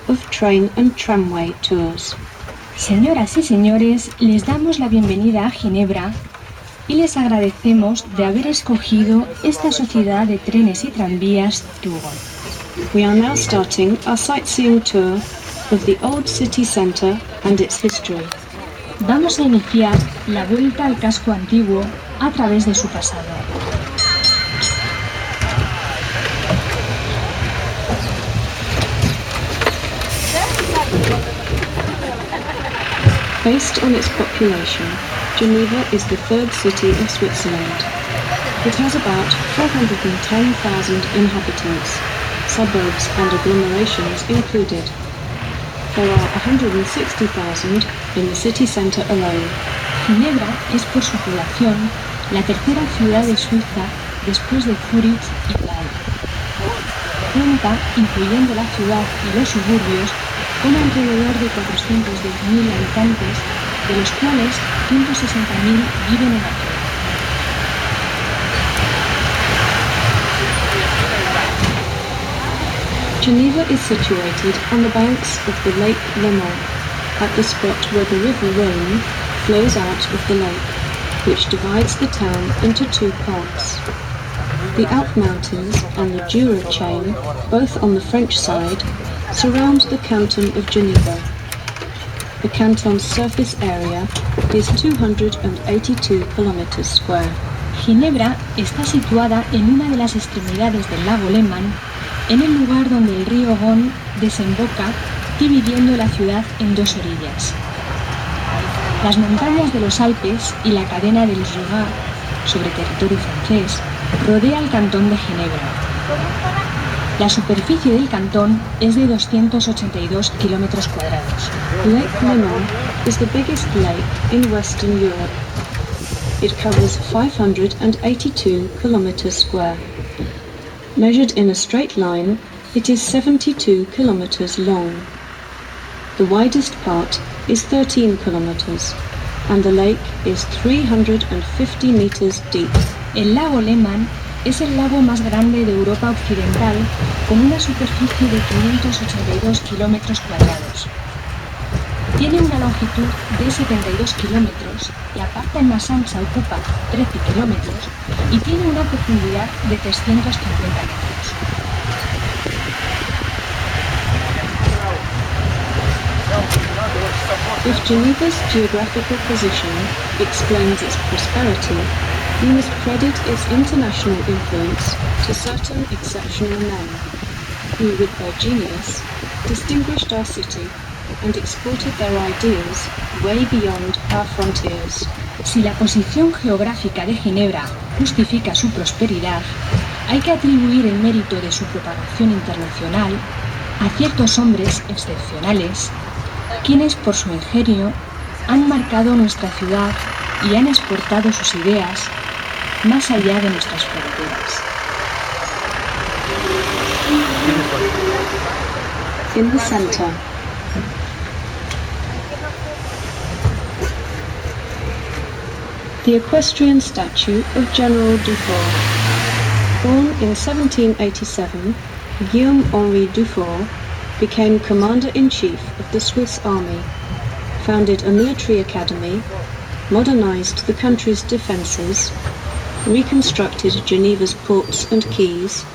of train and tramway tours. Señoras y señores, les damos la bienvenida a Ginebra y les agradecemos de haber escogido esta sociedad de trenes y tranvías tour. We are now starting our sightseeing tour of the old city centre and its history. Vamos a iniciar la vuelta al casco antiguo a través de su pasado. Based on its population, Geneva is the third city of Switzerland. It has about 410,000 inhabitants, suburbs and agglomerations included. There are 160,000 in the city centre alone. Ginebra es por su población la tercera ciudad de Suiza después de Zürich y Rhône. Cuenta, incluyendo la ciudad y los suburbios, con alrededor de 410.000 habitantes, de los cuales 160.000 viven en la ciudad. Geneva is situated on the banks of the Lake Geneva, at the spot where the river Rhône flows out of the lake, which divides the town into two parts. The Alp Mountains and the Jura chain, both on the French side, surround the Canton of Geneva. The canton's surface area is 282 kilometers square. Ginebra está situada en una de las extremidades del lago Lehmann, en el lugar donde el río Rhône desemboca, dividiendo la ciudad en dos orillas. Las montañas de los Alpes y la cadena del Jura, sobre territorio francés, rodea el cantón de Ginebra. La superficie del cantón es de 282 kilómetros cuadrados. Lake Geneva is the biggest lake in Western Europe. It covers 582 kilometers square. Measured in a straight line, it is 72 kilometers long. The widest part is 13 kilometers, and the lake is 350 meters deep. El lago Lehmann es el lago más grande de Europa Occidental, con una superficie de 582 kilómetros cuadrados. Tiene una longitud de 72 kilómetros, la parte más ancha ocupa 13 kilómetros y tiene una profundidad de 350 metros. If Geneva's geographical position explains its prosperity, we must credit its international influence to certain exceptional men, who, with their genius, distinguished our city and exported their ideas way beyond our frontiers. Si la posición geográfica de Ginebra justifica su prosperidad, hay que atribuir el mérito de su propagación internacional a ciertos hombres excepcionales, quienes por su ingenio han marcado nuestra ciudad y han exportado sus ideas más allá de nuestras fronteras. In the center, the equestrian statue of General Dufour. Born in 1787, Guillaume-Henri Dufour became Commander-in-Chief of the Swiss Army, founded a military academy, modernized the country's defenses, reconstructed Geneva's ports and quays,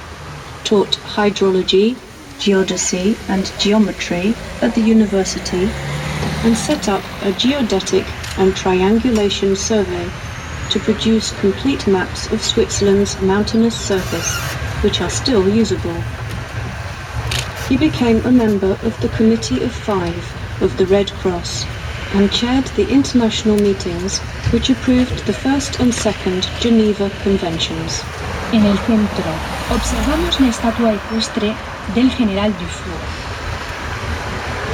taught hydrology, geodesy and geometry at the university, and set up a geodetic and triangulation survey to produce complete maps of Switzerland's mountainous surface, which are still usable. He became a member of the Committee of Five of the Red Cross and chaired the international meetings which approved the First and Second Geneva Conventions. En el centro observamos la estatua ecuestre del general Dufour.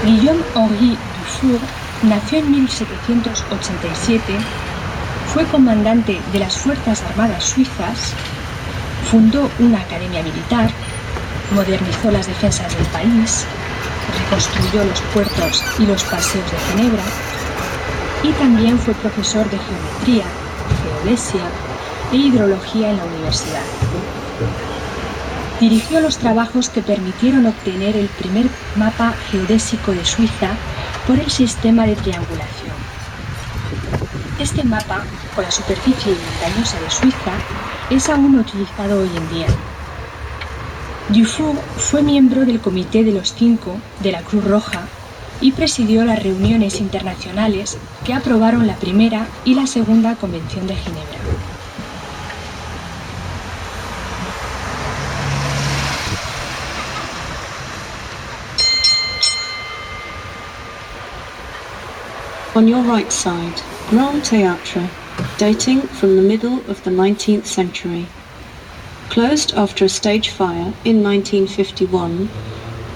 Guillaume-Henri Dufour nació en 1787, fue comandante de las Fuerzas Armadas Suizas, fundó una academia militar, modernizó las defensas del país, reconstruyó los puertos y los paseos de Ginebra y también fue profesor de geometría, geodesia e hidrología en la universidad. Dirigió los trabajos que permitieron obtener el primer mapa geodésico de Suiza por el sistema de triangulación. Este mapa, con la superficie montañosa de Suiza, es aún utilizado hoy en día. Dufour fue miembro del Comité de los Cinco de la Cruz Roja y presidió las reuniones internacionales que aprobaron la primera y la segunda Convención de Ginebra. On your right side, Grand Théâtre, dating from the middle of the 19th century. Closed after a stage fire in 1951,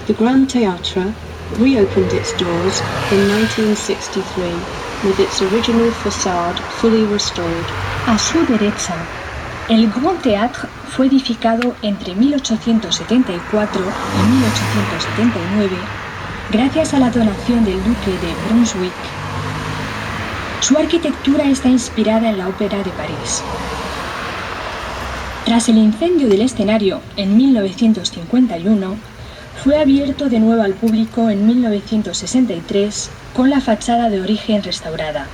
the Grand Théâtre reopened its doors in 1963 with its original facade fully restored. A su derecha, el Grand Théâtre fue edificado entre 1874 y 1879 gracias a la donación del duque de Brunswick. Su arquitectura está inspirada en la Ópera de París. Tras el incendio del escenario en 1951, fue abierto de nuevo al público en 1963 con la fachada de origen restaurada.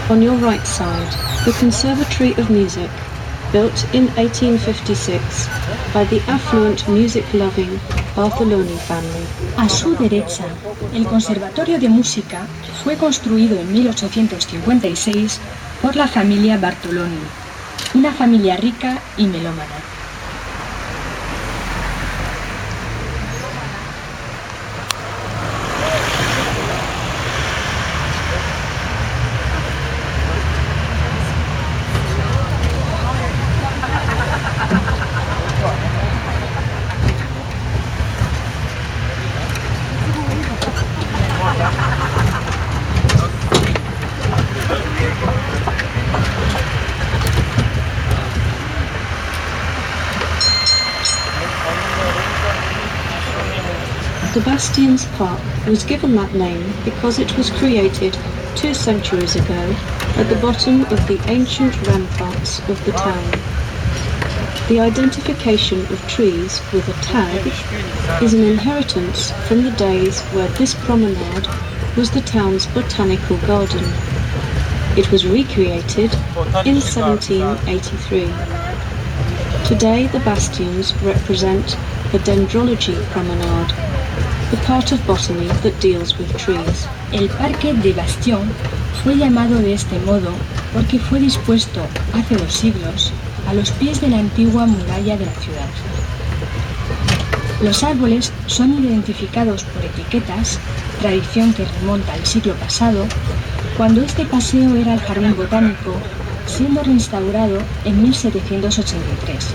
On your right side, the Conservatory of Music, built in 1856 by the affluent music-loving Bartholoni family. A su derecha, el Conservatorio de Música fue construido en 1856 por la familia Bartoloni, una familia rica y melómana. The Bastions Park was given that name because it was created 2 centuries ago at the bottom of the ancient ramparts of the town. The identification of trees with a tag is an inheritance from the days where this promenade was the town's botanical garden. It was recreated in 1783. Today the bastions represent a dendrology promenade, the part of botany that deals with trees. El Parque de Bastions fue llamado de este modo porque fue dispuesto hace 2 siglos a los pies de la antigua muralla de la ciudad. Los árboles son identificados por etiquetas, tradición que remonta al siglo pasado, cuando este paseo era el jardín botánico, siendo restaurado en 1783.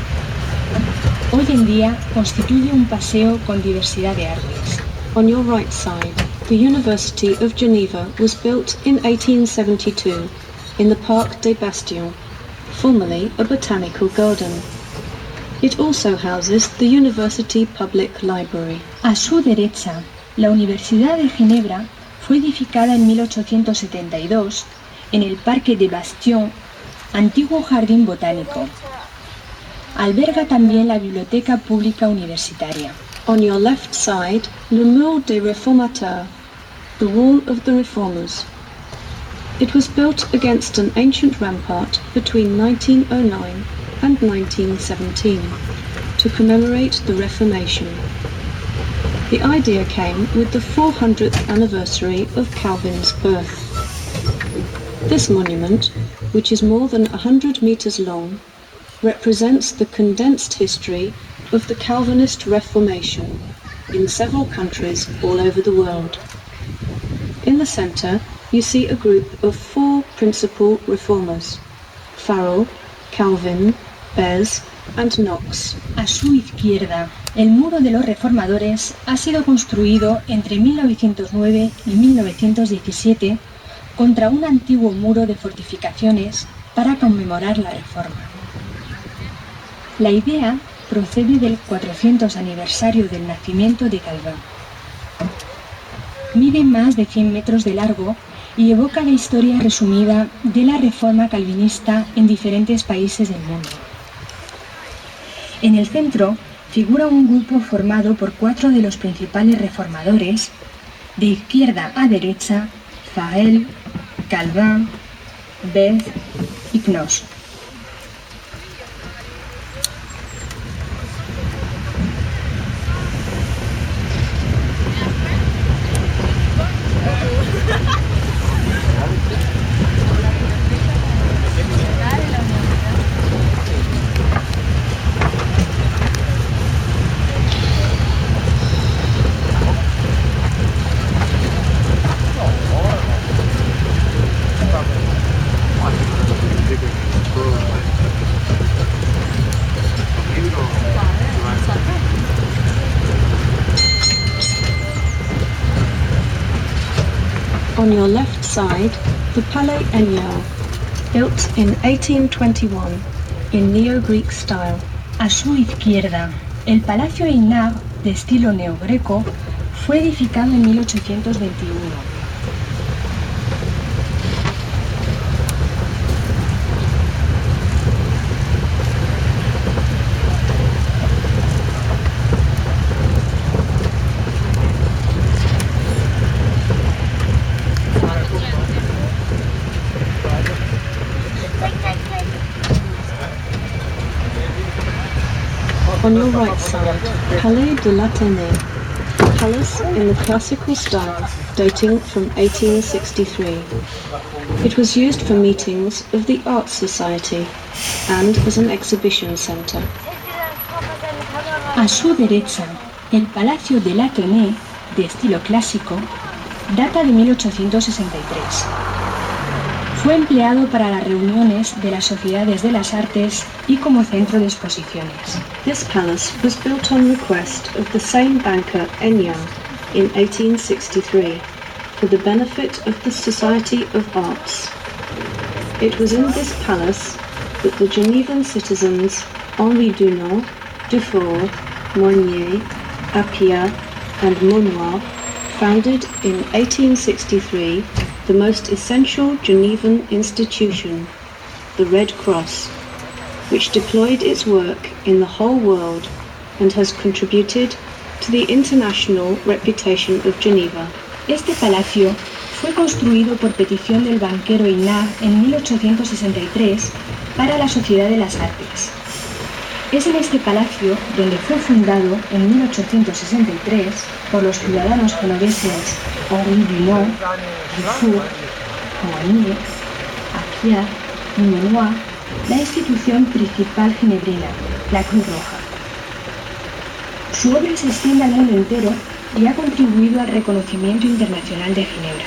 Hoy en día constituye un paseo con diversidad de árboles. On your right side, the University of Geneva was built in 1872 in the Parc des Bastions, formerly a botanical garden. It also houses the University Public Library. A su derecha, la Universidad de Ginebra fue edificada en 1872 en el Parque des Bastions, antiguo jardín botánico. Alberga también la Biblioteca Pública Universitaria. On your left side, le Mur des Réformateurs, the Wall of the Reformers. It was built against an ancient rampart between 1909 and 1917 to commemorate the Reformation. The idea came with the 400th anniversary of Calvin's birth. This monument, which is more than 100 meters long, represents the condensed history of the Calvinist Reformation in several countries all over the world. In the center, you see a group of 4 principal reformers: Farel, Calvin, Beze and Knox. A su izquierda, el muro de los reformadores ha sido construido entre 1909 y 1917 contra un antiguo muro de fortificaciones para conmemorar la Reforma. La idea procede del 400 aniversario del nacimiento de Calvin. Mide más de 100 metros de largo y evoca la historia resumida de la reforma calvinista en diferentes países del mundo. En el centro figura un grupo formado por 4 de los principales reformadores, de izquierda a derecha, Farel, Calvin, Beth y Knox. On your left side, the Palais Enial, built in 1821 in Neo-Greek style. A su izquierda, el Palacio Einar, de estilo neogreco, fue edificado en 1821. On your right side, Palais de l'Athénée, palace in the classical style dating from 1863. It was used for meetings of the Art Society and as an exhibition centre. A su derecha, el Palacio de l'Athénée, de estilo clásico, data de 1863. Fue empleado para las reuniones de las sociedades de las artes y como centro de exposiciones. This palace was built on request of the same banker Enial in 1863 for the benefit of the Society of Arts. It was in this palace that the Genevan citizens Henri Dunant, Dufour, Moignet, Appia and Monnois founded in 1863 the most essential Genevan institution, the Red Cross, which deployed its work in the whole world and has contributed to the international reputation of Geneva. Este palacio fue construido por petición del banquero Einar en 1863 para la Sociedad de las Artes. Es en este palacio donde fue fundado en 1863 por los ciudadanos genoveses Henri Dunant, Dufour, Moignet, Appia y Monnois, la institución principal ginebrina, la Cruz Roja. Su obra se extiende al mundo entero y ha contribuido al reconocimiento internacional de Ginebra.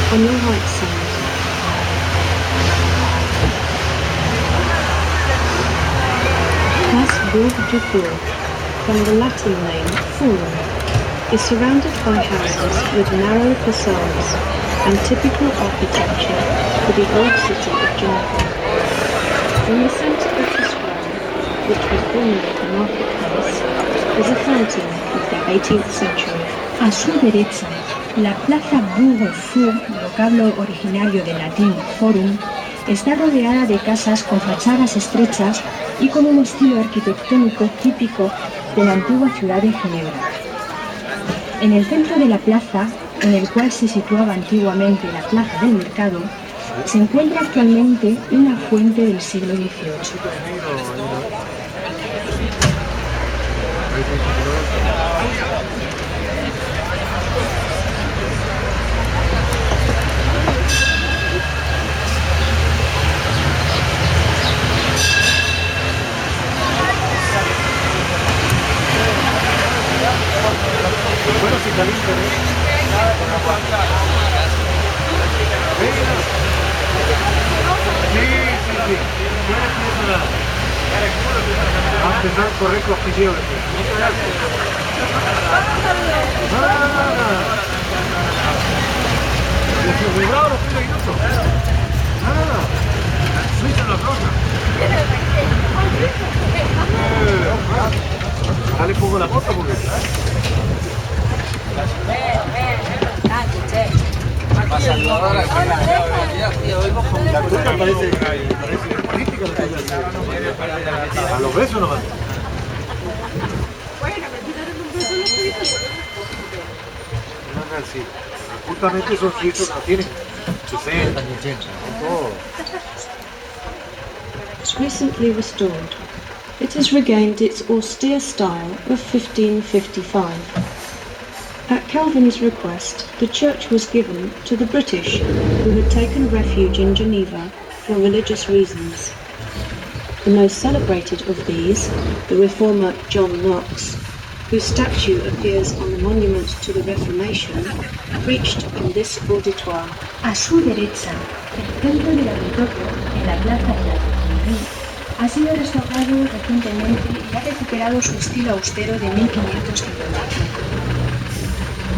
On your right side, Place Bourg-du-Four, from the Latin name Forum, is surrounded by houses with narrow facades and typical architecture for the old city of Geneva. In the centre of the square, which was formerly the marketplace, is a fountain of the 18th century. A su derecha, la plaza Bourg-Four, vocablo originario del latín forum, Está rodeada de casas con fachadas estrechas y con un estilo arquitectónico típico de la antigua ciudad de Ginebra. En el centro de la plaza, en el cual se situaba antiguamente la plaza del mercado, se encuentra actualmente una fuente del siglo XVIII. Bueno, si saliste, sí. A empezar a correr cosquilleo después. Nada. Desfigurado los 15 minutos. Nada. Suiza en la plaza. Dale pongo la foto porque... La tuya parece política, a los besos nomás. Sí. Justamente esos suizos no tienen 60 ni 80, todo. It's recently restored. It has regained its austere style of 1555. At Calvin's request, the church was given to the British, who had taken refuge in Geneva for religious reasons. The most celebrated of these, the reformer John Knox, whose statue appears on the monument to the Reformation, preached in this auditoire. A su derecha, el templo del auditorio, en la plaza de la Romandy, ha sido restaurado recientemente y ha recuperado su estilo austero de 1555.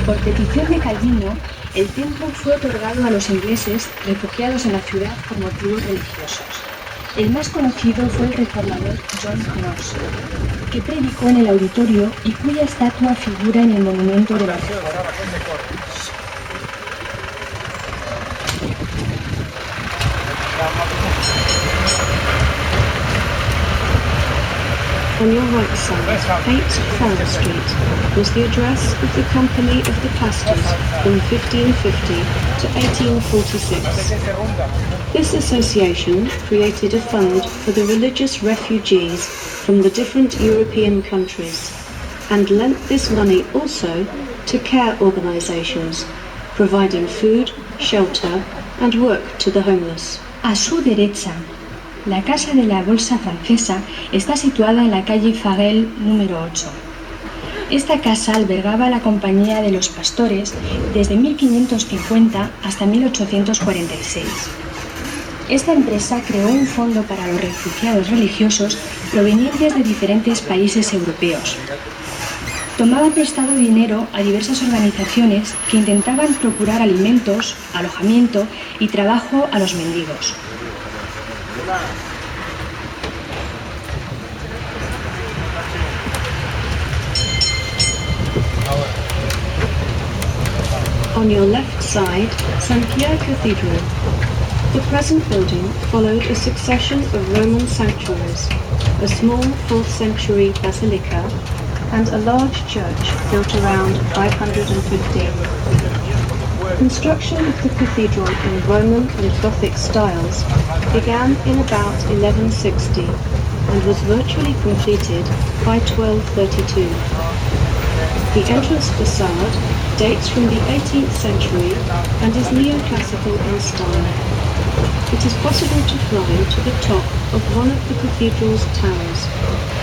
Por petición de Calvino, el templo fue otorgado a los ingleses refugiados en la ciudad por motivos religiosos. El más conocido fue el reformador John Knox, que predicó en el auditorio y cuya estatua figura en el monumento de la Reforma. On your right side, 8 Farrer Street, was the address of the Company of the Pastors from 1550 to 1846. This association created a fund for the religious refugees from the different European countries and lent this money also to care organizations, providing food, shelter and work to the homeless. A su derecha, la Casa de la Bolsa Francesa está situada en la calle Farel número 8. Esta casa albergaba a la Compañía de los Pastores desde 1550 hasta 1846. Esta empresa creó un fondo para los refugiados religiosos provenientes de diferentes países europeos. Tomaba prestado dinero a diversas organizaciones que intentaban procurar alimentos, alojamiento y trabajo a los mendigos. On your left side, St. Pierre Cathedral. The present building followed a succession of Roman sanctuaries, a small 4th century basilica, and a large church built around 515. Construction of the cathedral in Roman and Gothic styles began in about 1160 and was virtually completed by 1232. The entrance facade dates from the 18th century and is neoclassical in style. It is possible to climb to the top of one of the cathedral's towers,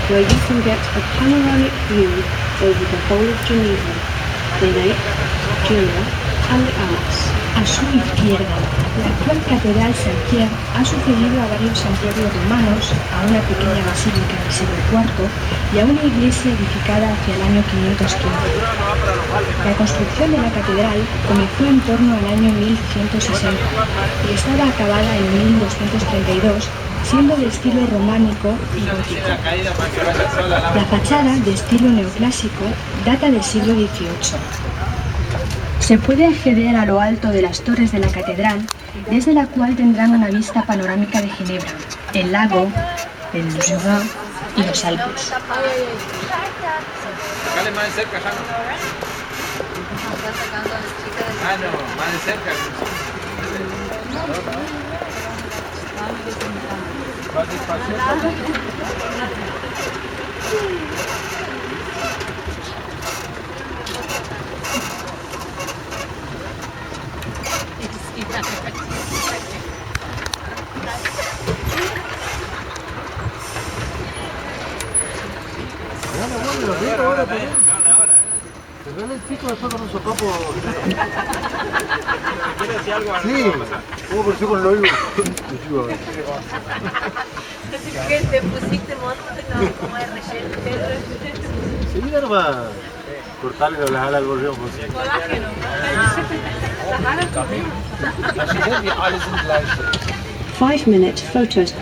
where you can get a panoramic view over the whole of Geneva, the lake, Jura, and the Alps. A su izquierda, la actual Catedral Saint-Pierre ha sucedido a varios santuarios romanos, a una pequeña basílica del siglo IV y a una iglesia edificada hacia el año 515. La construcción de la catedral comenzó en torno al año 1160 y estaba acabada en 1232, siendo de estilo románico y gótico. La fachada, de estilo neoclásico, data del siglo XVIII. Se puede acceder a lo alto de las torres de la catedral desde la cual tendrán una vista panorámica de Ginebra, el lago, el Jura y los Alpes. Dale más de cerca, Jano. Ah, no, más de cerca. Más despacio. Te duele el pico después con un sopapo. ¿Quieres decir algo? Sí, ¿cómo por eso con el oído? Que te pusiste mono, no, como es relleno. Sí, mira nomás. Cortarle las alas al gorrión. Colágeno. 5-minute photos.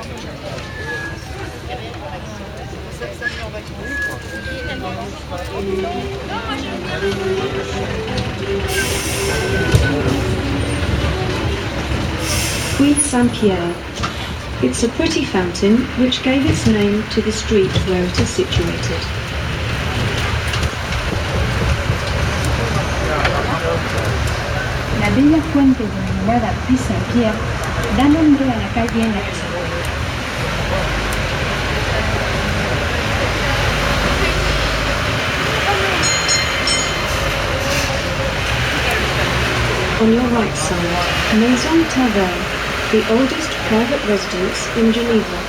Puy Saint-Pierre. It's a pretty fountain which gave its name to the street where it is situated. La bella fuente denominada Puy Saint-Pierre da nombre a la calle en la que se mueve. On your right side, Maison Tavel, the oldest private residence in Geneva,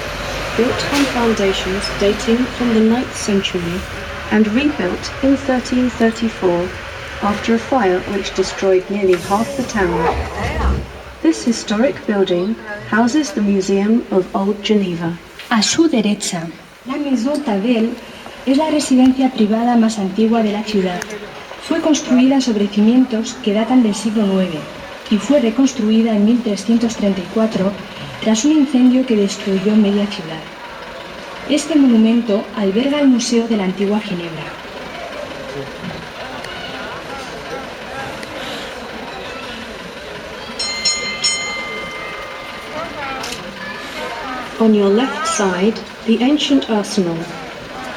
built on foundations dating from the 9th century and rebuilt in 1334 after a fire which destroyed nearly half the town. This historic building houses the Museum of Old Geneva. A su derecha, la Maison Tavel es la residencia privada más antigua de la ciudad. Fue construida sobre cimientos que datan del siglo IX y fue reconstruida en 1334 tras un incendio que destruyó media ciudad. Este monumento alberga el Museo de la Antigua Ginebra. On your left side, the ancient arsenal.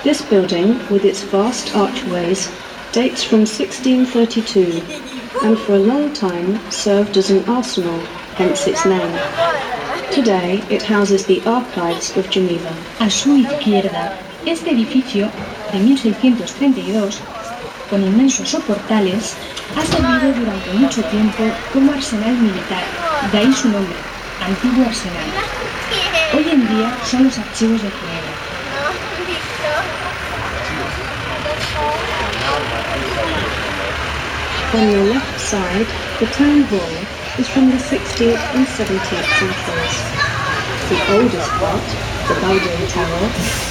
This building, with its vast archways, dates from 1632 and for a long time served as an arsenal, hence its name. Today it houses the archives of Geneva. A su izquierda, este edificio, de 1632, con inmensos soportales, ha servido durante mucho tiempo como arsenal militar, de ahí su nombre, Antiguo Arsenal. Hoy en día son los archivos de Ginebra. On your left side, the town hall is from the 16th and 17th centuries. The oldest part, the Baldwin Tower,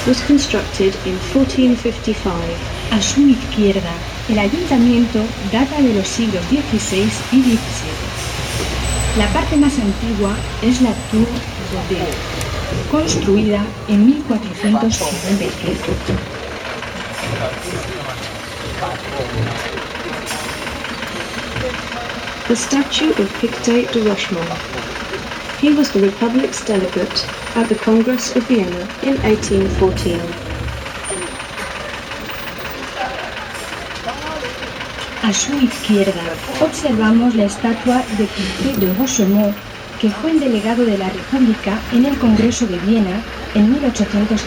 was constructed in 1455. A su izquierda, el ayuntamiento data de los siglos XVI y XVII. La parte más antigua es la Tour Rodin, construida en 1457. The statue of Pictet de Rochemont. He was the Republic's delegate at the Congress of Vienna in 1814. A su izquierda observamos la estatua de Pictet de Rochemont, que fue el delegado de la República en el Congreso de Viena en 1814.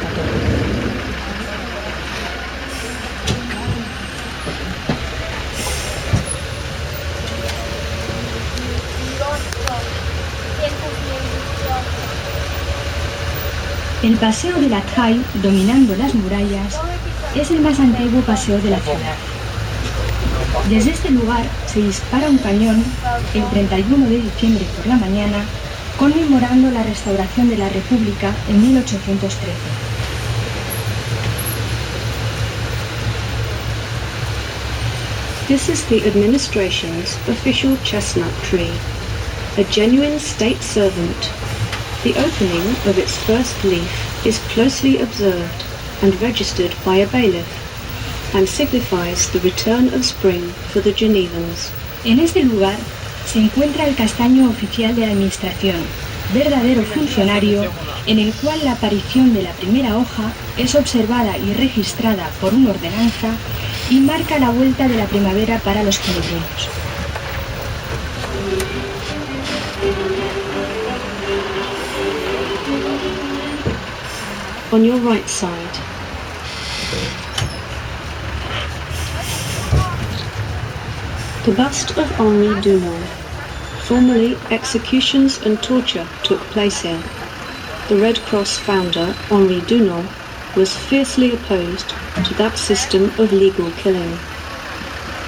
El Paseo de la Traille, dominando las murallas, es el más antiguo paseo de la ciudad. Desde este lugar se dispara un cañón el 31 de diciembre por la mañana, conmemorando la restauración de la República en 1813. This is the administration's official chestnut tree, a genuine state servant. The opening of its first leaf is closely observed and registered by a bailiff, and signifies the return of spring for the Genevans. En este lugar se encuentra el castaño oficial de administración, verdadero funcionario en el cual la aparición de la primera hoja es observada y registrada por una ordenanza y marca la vuelta de la primavera para los peregrinos. On your right side, the bust of Henri Dunant. Formerly, executions and torture took place here. The Red Cross founder, Henri Dunant, was fiercely opposed to that system of legal killing.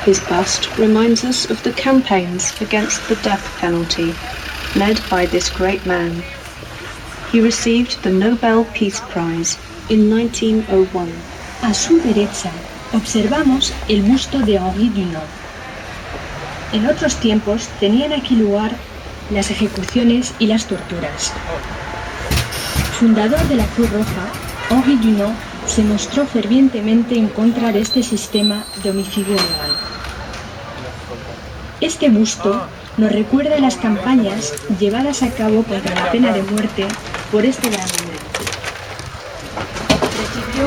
His bust reminds us of the campaigns against the death penalty led by this great man. He received the Nobel Peace Prize in 1901. A su derecha observamos el busto de Henri Dunant. En otros tiempos tenían aquí lugar las ejecuciones y las torturas. Fundador de la Cruz Roja, Henri Dunant se mostró fervientemente en contra de este sistema de homicidio legal. Este busto nos recuerda las campañas llevadas a cabo contra la pena de muerte por este gran hombre.